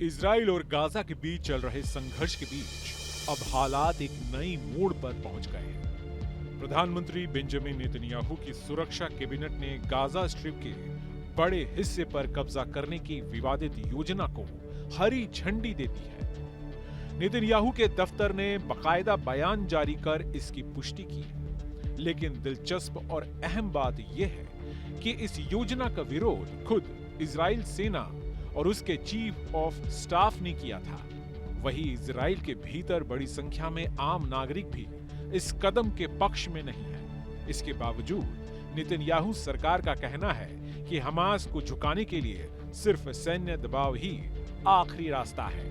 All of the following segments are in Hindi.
इजराइल और गाजा के बीच चल रहे संघर्ष के बीच अब हालात एक नई मोड़ पर पहुंच गए हैं। प्रधानमंत्री बेंजामिन नेतन्याहू की सुरक्षा कैबिनेट ने गाजा स्ट्रिप के बड़े हिस्से पर कब्जा करने की विवादित योजना को हरी झंडी दे दी है। नेतन्याहू के दफ्तर ने बाकायदा बयान जारी कर इसकी पुष्टि की है। लेकिन दिलचस्प और अहम बात यह है कि इस योजना का विरोध खुद इजराइल सेना और उसके चीफ ऑफ स्टाफ ने किया था। वहीं इजराइल के भीतर बड़ी संख्या में आम नागरिक भी इस कदम के पक्ष में नहीं है। इसके बावजूद नेतन्याहू सरकार का कहना है कि हमास को झुकाने के लिए सिर्फ सैन्य दबाव ही आखिरी रास्ता है।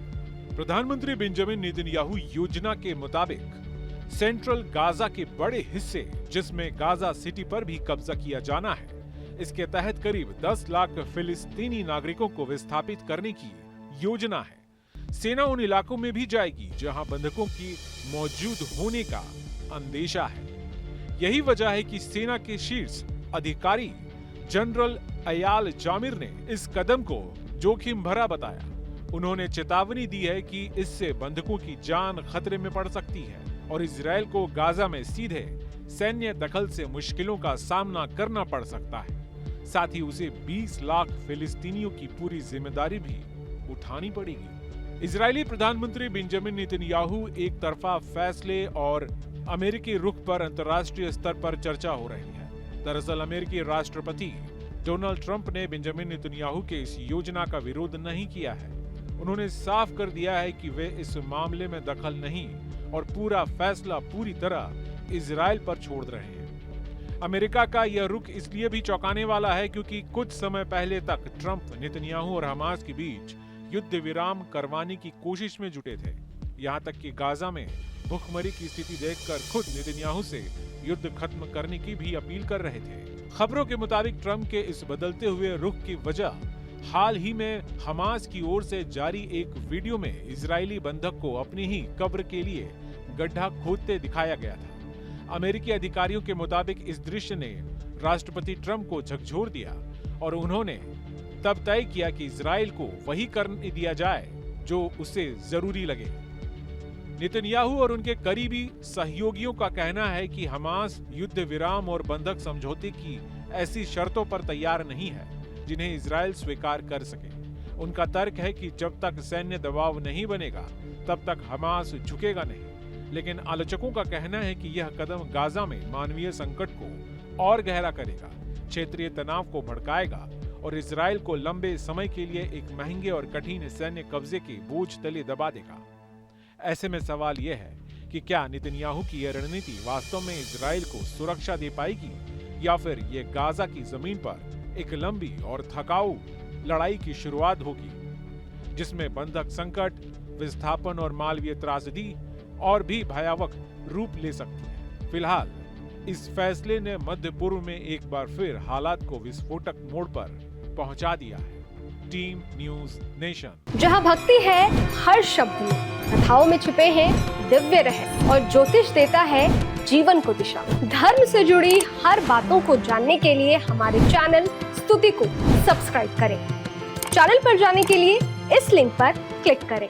प्रधानमंत्री बेंजामिन नेतन्याहू योजना के मुताबिक सेंट्रल गाजा के बड़े हिस्से, जिसमें गाजा सिटी पर भी कब्जा किया जाना है, इसके तहत करीब 10 लाख फिलिस्तीनी नागरिकों को विस्थापित करने की योजना है। सेना उन इलाकों में भी जाएगी जहां बंधकों की मौजूद होने का अंदेशा है। यही वजह है कि सेना के शीर्ष अधिकारी जनरल अयाल जामिर ने इस कदम को जोखिम भरा बताया। उन्होंने चेतावनी दी है कि इससे बंधकों की जान खतरे में पड़ सकती है और इजराइल को गाजा में सीधे सैन्य दखल से मुश्किलों का सामना करना पड़ सकता है। साथ ही उसे 20 लाख फिलिस्तीनियों की पूरी जिम्मेदारी भी उठानी पड़ेगी। इजरायली प्रधानमंत्री बेंजामिन नेतन्याहू एक तरफा फैसले और अमेरिकी रुख पर अंतर्राष्ट्रीय स्तर पर चर्चा हो रही है। दरअसल अमेरिकी राष्ट्रपति डोनाल्ड ट्रंप ने बेंजामिन नेतन्याहू के इस योजना का विरोध नहीं किया है। उन्होंने साफ कर दिया है कि वे इस मामले में दखल नहीं और पूरा फैसला पूरी तरह इजराइल पर छोड़ रहे हैं। अमेरिका का यह रुख इसलिए भी चौंकाने वाला है क्योंकि कुछ समय पहले तक ट्रंप नेतन्याहू और हमास के बीच युद्ध विराम करवाने की कोशिश में जुटे थे। यहां तक कि गाजा में भूखमरी की स्थिति देखकर खुद नेतन्याहू से युद्ध खत्म करने की भी अपील कर रहे थे। खबरों के मुताबिक ट्रंप के इस बदलते हुए रुख की वजह हाल ही में हमास की ओर से जारी एक वीडियो में इजरायली बंधक को अपनी ही कब्र के लिए गड्ढा खोदते दिखाया गया था। अमेरिकी अधिकारियों के मुताबिक इस दृश्य ने राष्ट्रपति ट्रंप को झकझोर दिया और उन्होंने तब तय किया कि इजराइल को वही करने दिया जाए जो उसे जरूरी लगे। नेतन्याहू और उनके करीबी सहयोगियों का कहना है कि हमास युद्ध विराम और बंधक समझौते की ऐसी शर्तों पर तैयार नहीं है जिन्हें इजराइल स्वीकार कर सके। उनका तर्क है कि जब तक सैन्य दबाव नहीं बनेगा तब तक हमास झुकेगा नहीं। लेकिन आलोचकों का कहना है कि यह कदम गाजा में मानवीय संकट को और गहरा करेगा, क्षेत्रीय तनाव को भड़काएगा और इजराइल को लंबे समय के लिए एक महंगे और कठिन सैन्य कब्जे के बोझ तले दबा देगा। ऐसे में सवाल यह है कि क्या नेतन्याहू की यह रणनीति वास्तव में इजराइल को सुरक्षा दे पाएगी या फिर यह गाजा की जमीन पर एक लंबी और थकाऊ लड़ाई की शुरुआत होगी जिसमें बंधक संकट, विस्थापन और मानवीय त्रासदी और भी भयावह रूप ले सकती है। फिलहाल इस फैसले ने मध्य पूर्व में एक बार फिर हालात को विस्फोटक मोड़ पर पहुंचा दिया है। Team news nation. जहां भक्ति है हर शब्द में, कथाओं में छुपे हैं दिव्य रहस्य और ज्योतिष देता है जीवन को दिशा। धर्म से जुड़ी हर बातों को जानने के लिए हमारे चैनल स्तुति को सब्सक्राइब करें। चैनल पर जाने के लिए इस लिंक पर क्लिक करें।